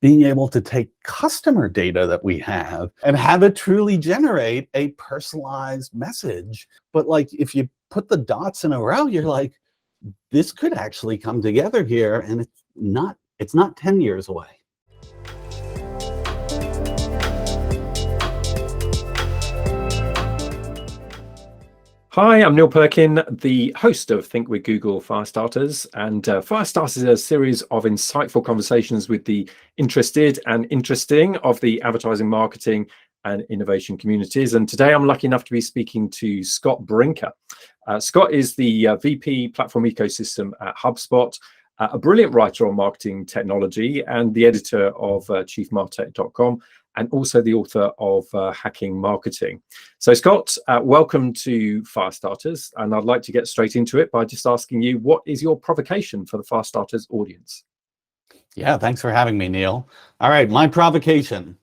being able to take customer data that we have and have it truly generate a personalized message. But like, if you put the dots in a row, you're like, this could actually come together here, and it's not 10 years away. Hi, I'm Neil Perkin, the host of Think with Google Firestarters. And Firestarters is a series of insightful conversations with the interested and interesting of the advertising, marketing, and innovation communities. And today I'm lucky enough to be speaking to Scott Brinker. Scott is the VP Platform Ecosystem at Hubspot, a brilliant writer on marketing technology and the editor of chiefmartech.com. And also the author of Hacking Marketing. So Scott, welcome to Firestarters. And I'd like to get straight into it by just asking you, what is your provocation for the Firestarters audience? Yeah, thanks for having me, Neil. All right, my provocation.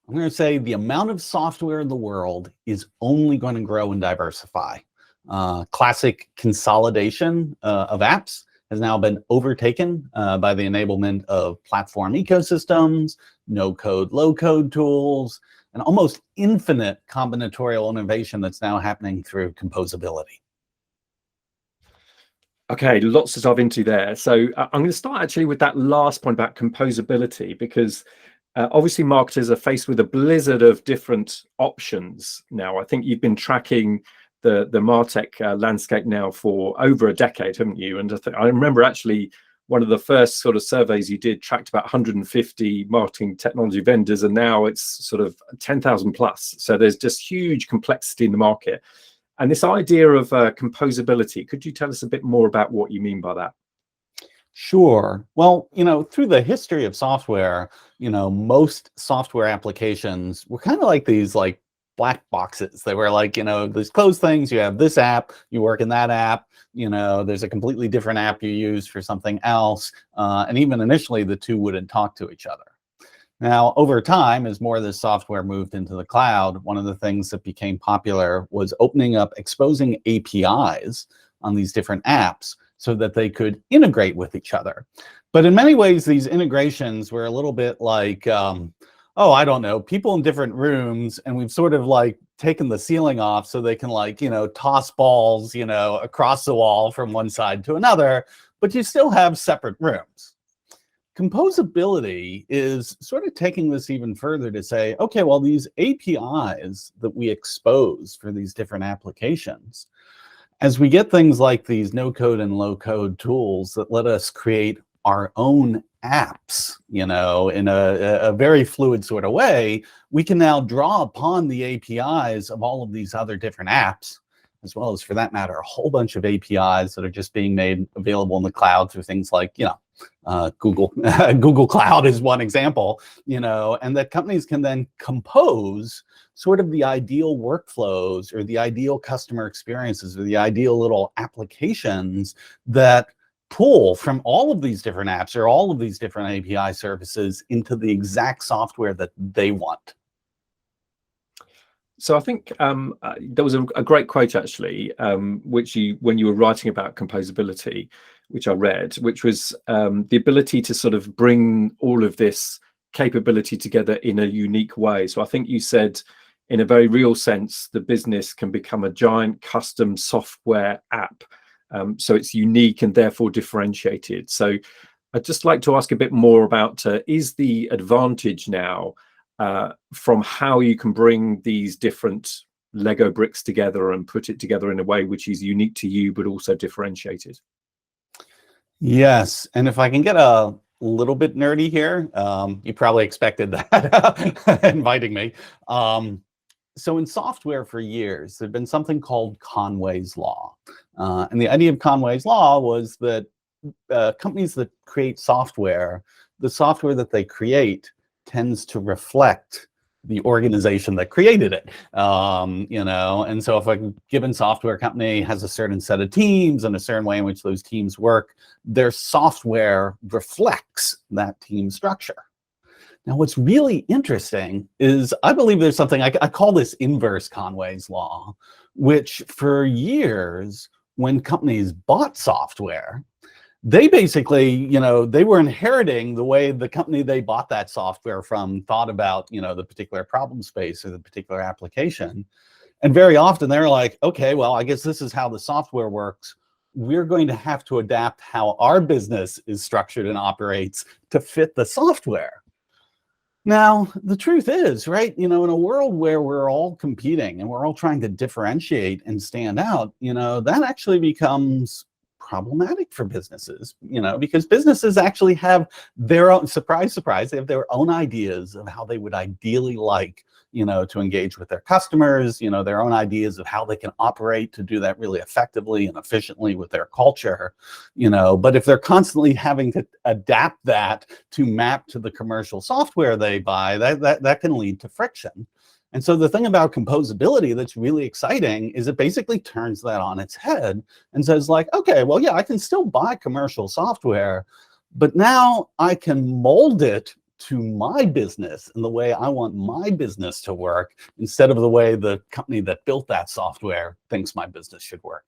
I'm going to say the amount of software in the world is only going to grow and diversify. Classic consolidation of apps has now been overtaken by the enablement of platform ecosystems, no-code, low-code tools, and almost infinite combinatorial innovation that's now happening through composability. Okay, lots to dive into there. So I'm going to start actually with that last point about composability, because obviously marketers are faced with a blizzard of different options now. I think you've been tracking the MarTech landscape now for over a decade, haven't you? And I remember actually one of the first sort of surveys you did tracked about 150 marketing technology vendors, and now it's sort of 10,000 plus. So there's just huge complexity in the market. And this idea of composability, could you tell us a bit more about what you mean by that? Sure. Well, through the history of software, most software applications were kind of like these black boxes. They were like, these closed things. You have this app, you work in that app, there's a completely different app you use for something else. And even initially, the two wouldn't talk to each other. Now, over time, as more of this software moved into the cloud, one of the things that became popular was exposing APIs on these different apps so that they could integrate with each other. But in many ways, these integrations were a little bit like, I don't know, people in different rooms, and we've sort of taken the ceiling off so they can toss balls, across the wall from one side to another, but you still have separate rooms. Composability is sort of taking this even further to say, okay, well, these APIs that we expose for these different applications, as we get things like these no-code and low-code tools that let us create our own apps, in a very fluid sort of way, we can now draw upon the APIs of all of these other different apps, as well as, for that matter, a whole bunch of APIs that are just being made available in the cloud through things like, Google Cloud is one example, and that companies can then compose sort of the ideal workflows or the ideal customer experiences or the ideal little applications that pull from all of these different apps or all of these different API services into the exact software that they want. So I think there was a great quote actually, which when you were writing about composability, which I read, which was the ability to sort of bring all of this capability together in a unique way. So I think you said, in a very real sense, the business can become a giant custom software app. So it's unique and therefore differentiated. So I'd just like to ask a bit more about, is the advantage now from how you can bring these different Lego bricks together and put it together in a way which is unique to you, but also differentiated? Yes, and if I can get a little bit nerdy here, you probably expected that inviting me. So in software for years, there'd been something called Conway's Law. And the idea of Conway's Law was that companies that create software, the software that they create tends to reflect the organization that created it. And so if a given software company has a certain set of teams and a certain way in which those teams work, their software reflects that team structure. Now, what's really interesting is I believe there's something, I call this inverse Conway's Law, which for years, when companies bought software, they basically, they were inheriting the way the company they bought that software from thought about, the particular problem space or the particular application. And very often they're like, okay, well, I guess this is how the software works. We're going to have to adapt how our business is structured and operates to fit the software. Now, the truth is, right, in a world where we're all competing and we're all trying to differentiate and stand out, that actually becomes problematic for businesses, because businesses actually have their own, surprise, surprise, they have their own ideas of how they would ideally like, to engage with their customers, their own ideas of how they can operate to do that really effectively and efficiently with their culture, but if they're constantly having to adapt that to map to the commercial software they buy, that can lead to friction. And so the thing about composability that's really exciting is it basically turns that on its head and says like, okay, well, yeah, I can still buy commercial software, but now I can mold it to my business and the way I want my business to work instead of the way the company that built that software thinks my business should work.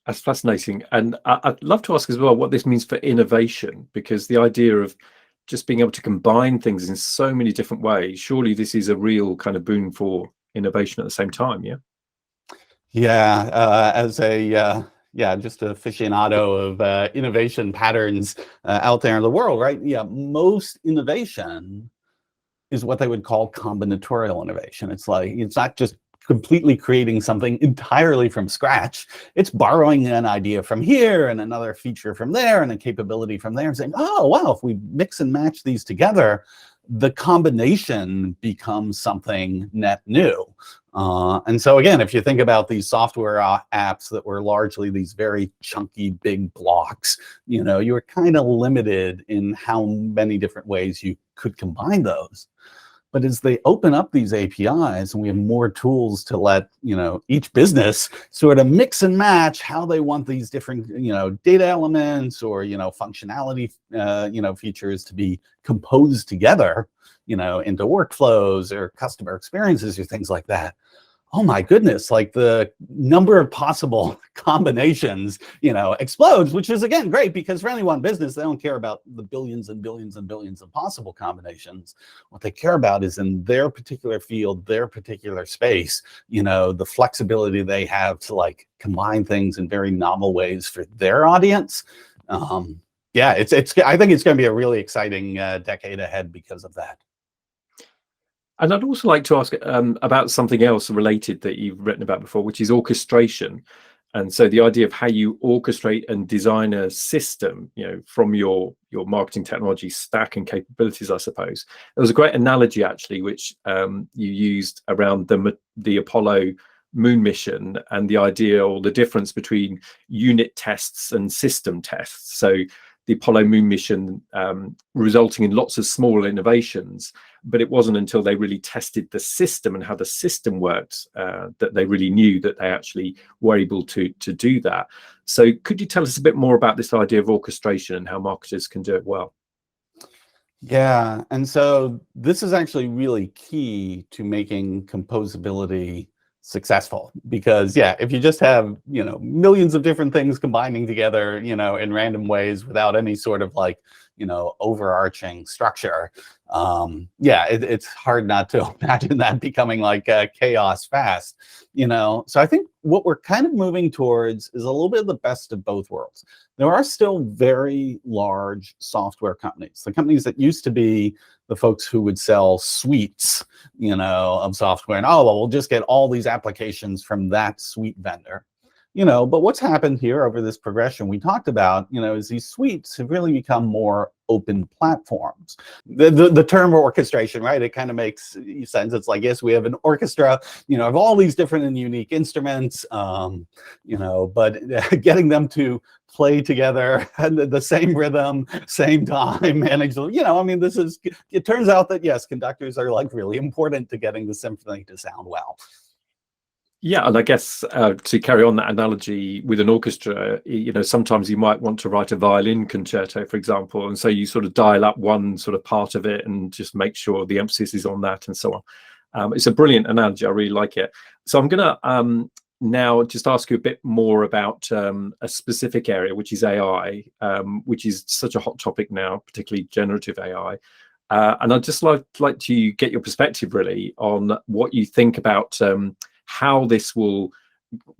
That's fascinating. And I'd love to ask as well what this means for innovation, because the idea of just being able to combine things in so many different ways, surely this is a real kind of boon for innovation at the same time, yeah? Yeah, as a just an aficionado of innovation patterns out there in the world, right? Yeah, most innovation is what they would call combinatorial innovation. It's like, it's not just completely creating something entirely from scratch. It's borrowing an idea from here and another feature from there and a capability from there and saying, oh, wow, if we mix and match these together, the combination becomes something net new. And so again, if you think about these software apps that were largely these very chunky, big blocks, you were kind of limited in how many different ways you could combine those. But as they open up these APIs and we have more tools to let, each business sort of mix and match how they want these different, data elements or, functionality, features to be composed together, into workflows or customer experiences or things like that. Oh my goodness, like the number of possible combinations, explodes, which is again great because for any one business, they don't care about the billions and billions and billions of possible combinations. What they care about is in their particular field, their particular space, the flexibility they have to like combine things in very novel ways for their audience. Yeah, I think it's going to be a really exciting decade ahead because of that. And I'd also like to ask about something else related that you've written about before, which is orchestration. And so the idea of how you orchestrate and design a system, from your marketing technology stack and capabilities, I suppose. There was a great analogy actually, which you used around the Apollo moon mission and the idea or the difference between unit tests and system tests. So the Apollo moon mission resulting in lots of small innovations, but it wasn't until they really tested the system and how the system worked that they really knew that they actually were able to do that. So could you tell us a bit more about this idea of orchestration and how marketers can do it well? Yeah, and so this is actually really key to making composability successful, because if you just have millions of different things combining together in random ways without any sort of like overarching structure, it's hard not to imagine that becoming like chaos fast. So I think what we're kind of moving towards is a little bit of the best of both worlds. There are still very large software companies, the companies that used to be the folks who would sell suites, of software, and we'll just get all these applications from that suite vendor. But what's happened here over this progression we talked about, is these suites have really become more open platforms. The term orchestration, right? It kind of makes sense. It's like, yes, we have an orchestra, of all these different and unique instruments, but getting them to play together at the same rhythm, same time, and it turns out that yes, conductors are like really important to getting the symphony to sound well. Yeah, and I guess to carry on that analogy with an orchestra, sometimes you might want to write a violin concerto, for example, and so you sort of dial up one sort of part of it and just make sure the emphasis is on that and so on. It's a brilliant analogy. I really like it. So I'm going to now just ask you a bit more about a specific area, which is AI, which is such a hot topic now, particularly generative AI. And I'd just like to get your perspective really on what you think about how this will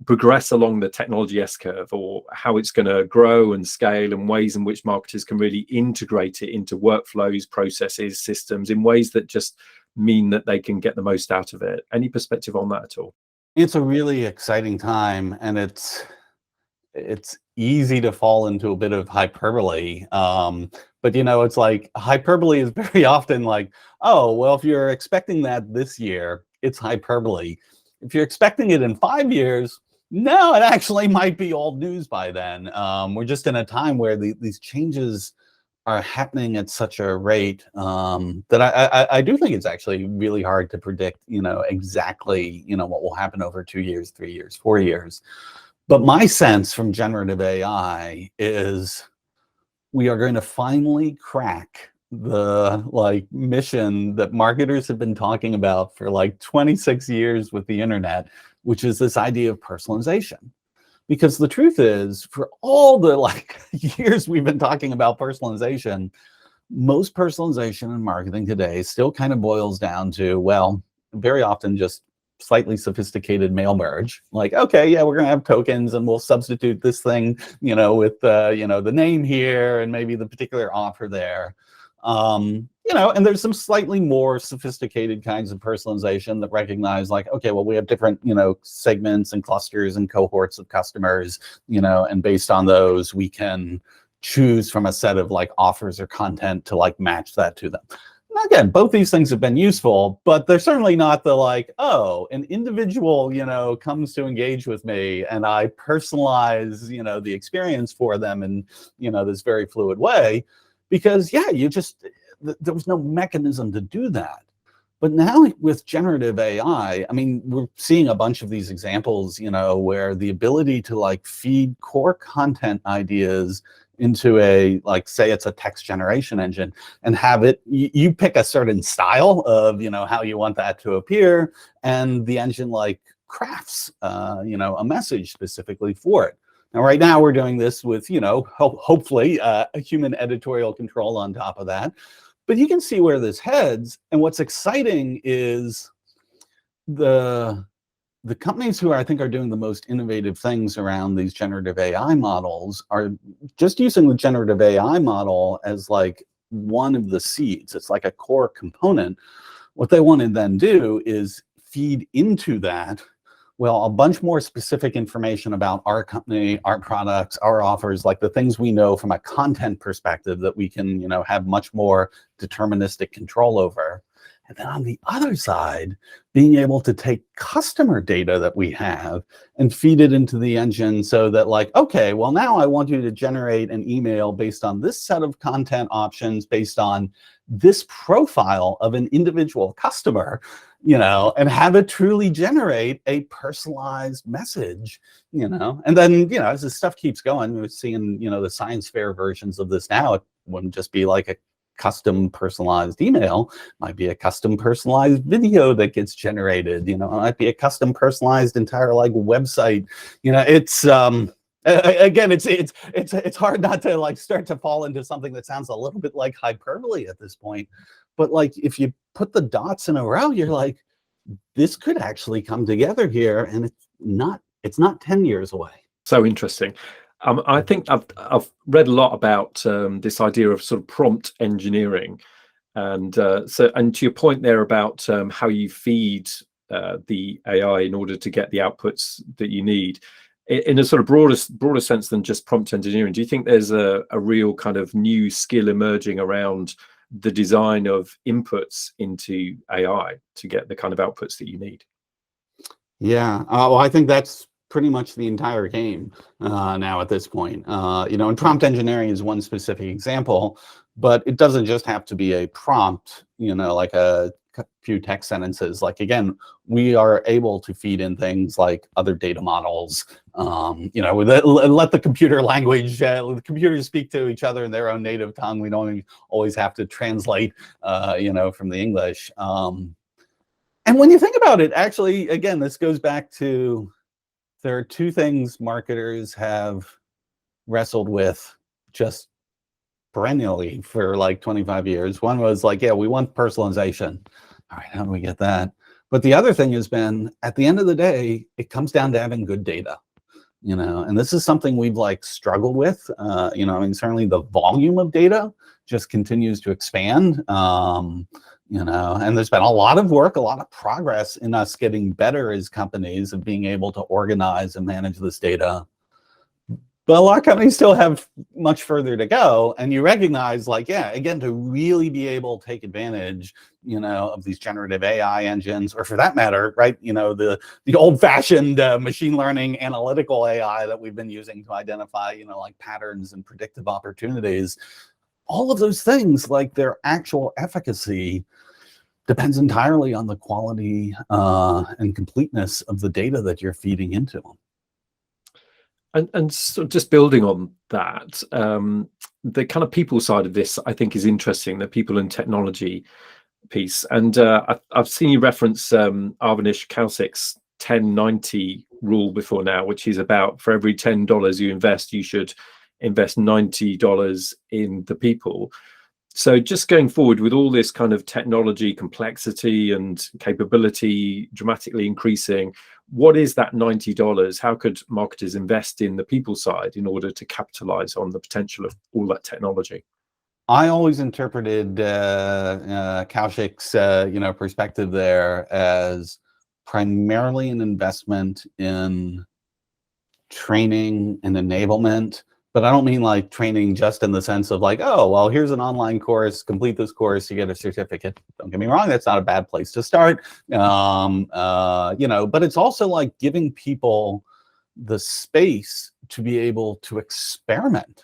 progress along the technology S-curve, or how it's going to grow and scale, and ways in which marketers can really integrate it into workflows, processes, systems in ways that just mean that they can get the most out of it. Any perspective on that at all? It's a really exciting time, and it's easy to fall into a bit of hyperbole. But it's like hyperbole is very often like, oh, well, if you're expecting that this year, it's hyperbole. If you're expecting it in 5 years, no, it actually might be old news by then. We're just in a time where these changes are happening at such a rate that I do think it's actually really hard to predict, exactly, what will happen over 2 years, 3 years, 4 years. But my sense from generative AI is we are going to finally crack the mission that marketers have been talking about for 26 years with the internet, which is this idea of personalization. Because the truth is, for all the years we've been talking about personalization, most personalization in marketing today still kind of boils down to, well, very often just slightly sophisticated mail merge. Like, okay, yeah, we're going to have tokens and we'll substitute this thing, with, the name here and maybe the particular offer there. And there's some slightly more sophisticated kinds of personalization that recognize okay, well, we have different, segments and clusters and cohorts of customers, and based on those, we can choose from a set of offers or content to match that to them. And again, both these things have been useful, but they're certainly not the oh, an individual, comes to engage with me and I personalize, the experience for them in, this very fluid way. Because, yeah, there was no mechanism to do that. But now with generative AI, I mean, we're seeing a bunch of these examples, where the ability to feed core content ideas into a, say it's a text generation engine, and have it, you pick a certain style of, how you want that to appear, and the engine crafts, a message specifically for it. Now, right now, we're doing this with, hopefully a human editorial control on top of that. But you can see where this heads. And what's exciting is the companies who I think are doing the most innovative things around these generative AI models are just using the generative AI model as one of the seeds. It's like a core component. What they want to then do is feed into that, well, a bunch more specific information about our company, our products, our offers, the things we know from a content perspective that we can, have much more deterministic control over. And then on the other side, being able to take customer data that we have and feed it into the engine so that okay, well, now I want you to generate an email based on this set of content options, based on this profile of an individual customer, and have it truly generate a personalized message, and then, as this stuff keeps going, we're seeing, the science fair versions of this now. It wouldn't just be a custom personalized email, it might be a custom personalized video that gets generated, it might be a custom personalized entire website. It's again, it's hard not to start to fall into something that sounds a little bit like hyperbole at this point. But if you put the dots in a row, you're this could actually come together here, and it's not 10 years away. So interesting. I think I've read a lot about this idea of sort of prompt engineering, and to your point there about how you feed the AI in order to get the outputs that you need, in a sort of broader sense than just prompt engineering. Do you think there's a real kind of new skill emerging around the design of inputs into AI to get the kind of outputs that you need? Yeah, well, I think that's pretty much the entire game now at this point. And prompt engineering is one specific example, but it doesn't just have to be a prompt, like a few text sentences. Again, we are able to feed in things like other data models, let the computer language, the computers speak to each other in their own native tongue. We don't always have to translate, from the English. And when you think about it, actually, again, this goes back to there are two things marketers have wrestled with just perennially for like 25 years. One was like, yeah, we want personalization. All right, how do we get that? But the other thing has been, at the end of the day, it comes down to having good data, and this is something we've like struggled with. I mean, certainly the volume of data just continues to expand. And there's been a lot of work, a lot of progress in us getting better as companies of being able to organize and manage this data. But a lot of companies still have much further to go. And you recognize, like, yeah, again, to really be able to take advantage, of these generative AI engines, or for that matter, right, the old-fashioned machine learning analytical AI that we've been using to identify, like patterns and predictive opportunities. All of those things, like their actual efficacy, depends entirely on the quality and completeness of the data that you're feeding into them. And so just building on that, the kind of people side of this, I think, is interesting, the people and technology piece. And I've seen you reference Avanish Kaushik's 10-90 rule before now, which is about for every $10 you invest, you should invest $90 in the people. So just going forward with all this kind of technology complexity and capability dramatically increasing, what is that $90? How could marketers invest in the people side in order to capitalize on the potential of all that technology? I always interpreted Kaushik's perspective there as primarily an investment in training and enablement. But I don't mean like training just in the sense of like, oh, well, here's an online course, complete this course, you get a certificate. Don't get me wrong, that's not a bad place to start. But it's also like giving people the space to be able to experiment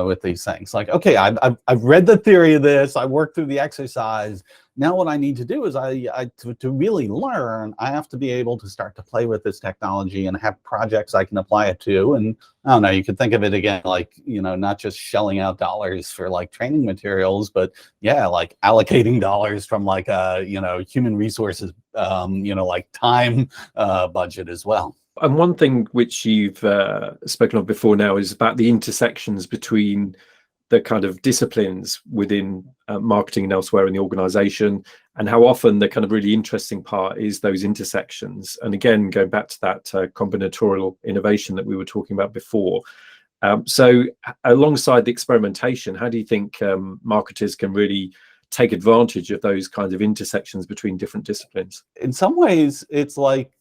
with these things. Like, okay, I've read the theory of this, I worked through the exercise. Now what I need to do is to really learn, I have to be able to start to play with this technology and have projects I can apply it to. And I don't know, you could think of it again, like, not just shelling out dollars for like training materials, but yeah, like allocating dollars from like human resources, like time budget as well. And one thing which you've spoken of before now is about the intersections between the kind of disciplines within marketing and elsewhere in the organization, and how often the kind of really interesting part is those intersections. And again, going back to that combinatorial innovation that we were talking about before. So alongside the experimentation, how do you think marketers can really take advantage of those kinds of intersections between different disciplines? In some ways, it's like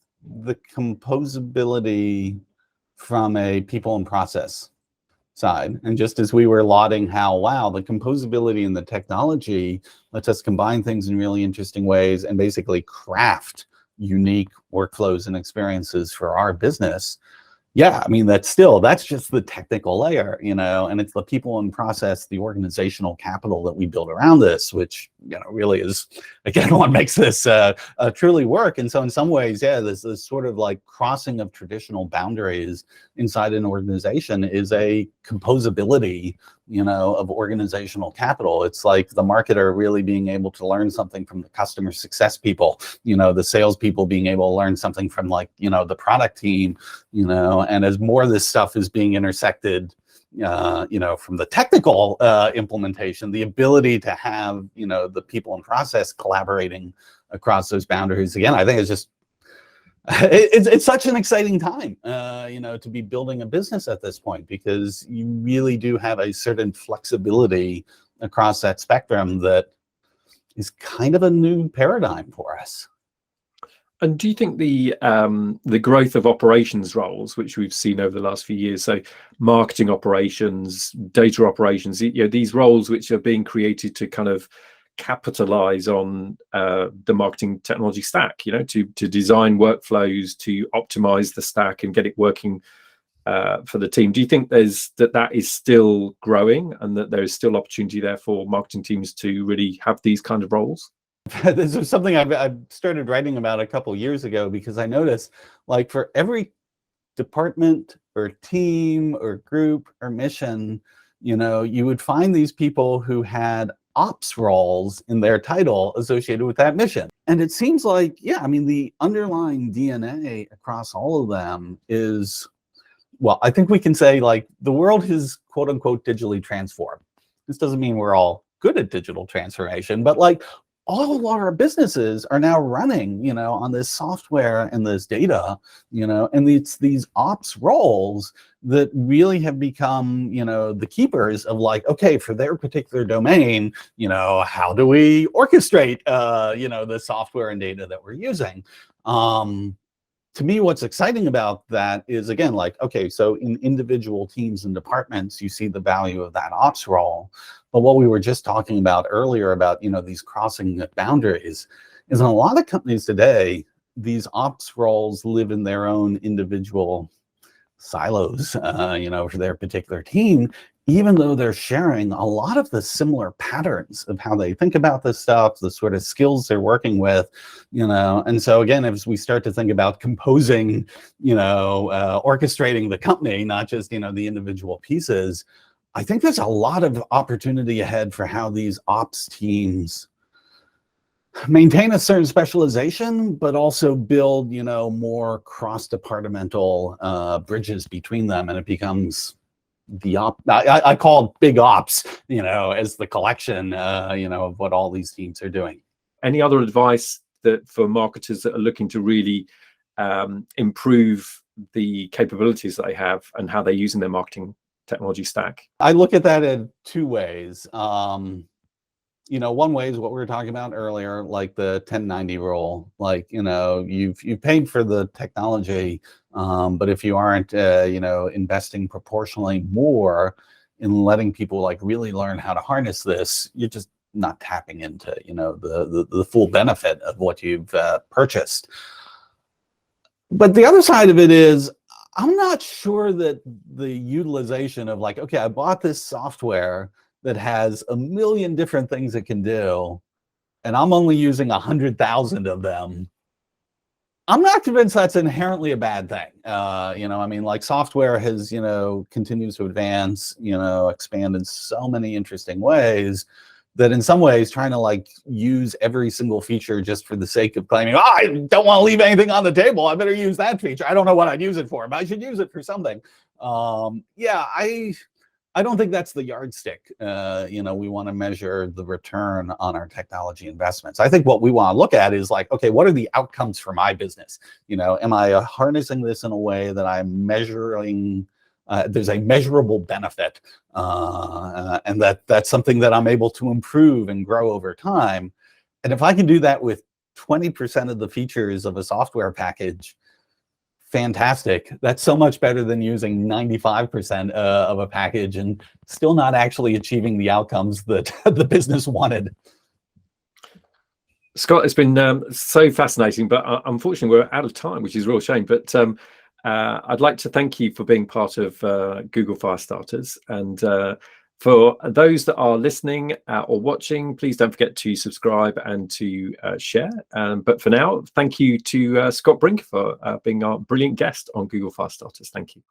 the composability from a people and process side. And just as we were lauding how, wow, the composability and the technology lets us combine things in really interesting ways and basically craft unique workflows and experiences for our business. Yeah, I mean, that's just the technical layer, and it's the people and process, the organizational capital that we build around this, which, really is, again, what makes this truly work. And so in some ways, yeah, this sort of like crossing of traditional boundaries inside an organization is a composability, of organizational capital. It's like the marketer really being able to learn something from the customer success people, the sales people being able to learn something from like, the product team, and as more of this stuff is being intersected, from the technical implementation, the ability to have, the people and process collaborating across those boundaries. Again, I think it's just, it's such an exciting time, to be building a business at this point, because you really do have a certain flexibility across that spectrum that is kind of a new paradigm for us. And do you think the growth of operations roles, which we've seen over the last few years, so marketing operations, data operations, these roles which are being created to kind of capitalize on the marketing technology stack, to design workflows, to optimize the stack and get it working for the team. Do you think that is still growing, and that there is still opportunity there for marketing teams to really have these kind of roles? This is something I've started writing about a couple years ago, because I noticed, like, for every department or team or group or mission, you would find these people who had ops roles in their title associated with that mission. And it seems like, yeah, I mean, the underlying DNA across all of them is, well, I think we can say like the world is quote unquote digitally transformed. This doesn't mean we're all good at digital transformation, but like all of our businesses are now running, on this software and this data, and it's these ops roles that really have become, the keepers of like, okay, for their particular domain, how do we orchestrate, the software and data that we're using? To me, what's exciting about that is, again, like, okay, so in individual teams and departments, you see the value of that ops role. But what we were just talking about earlier about, these crossing the boundaries is in a lot of companies today, these ops roles live in their own individual silos, for their particular team, even though they're sharing a lot of the similar patterns of how they think about this stuff, the sort of skills they're working with, and so again, as we start to think about composing, orchestrating the company, not just, the individual pieces, I think there's a lot of opportunity ahead for how these ops teams maintain a certain specialization, but also build, more cross-departmental bridges between them, and it becomes the I call big ops, as the collection, of what all these teams are doing. Any other advice that for marketers that are looking to really improve the capabilities that they have and how they're using their marketing technology stack? I look at that in two ways. One way is what we were talking about earlier, like the 1090 rule. Like, you've paid for the technology, but if you aren't, investing proportionally more in letting people like really learn how to harness this, you're just not tapping into, the full benefit of what you've purchased. But the other side of it is, I'm not sure that the utilization of like, okay, I bought this software that has a million different things it can do, and I'm only using 100,000 of them. I'm not convinced that's inherently a bad thing. I mean, like software has, continues to advance, expand in so many interesting ways that in some ways trying to like use every single feature just for the sake of claiming, oh, I don't want to leave anything on the table, I better use that feature. I don't know what I'd use it for, but I should use it for something. Yeah, I don't think that's the yardstick. We want to measure the return on our technology investments. I think what we want to look at is like, okay, what are the outcomes for my business? Am I harnessing this in a way that I'm measuring, there's a measurable benefit, and that's something that I'm able to improve and grow over time. And if I can do that with 20% of the features of a software package, fantastic. That's so much better than using 95% of a package and still not actually achieving the outcomes that the business wanted. Scott, it's been so fascinating, but unfortunately we're out of time, which is a real shame. But I'd like to thank you for being part of Google Firestarters. And for those that are listening or watching, please don't forget to subscribe and to share. But for now, thank you to Scott Brinker for being our brilliant guest on Google Firestarters. Thank you.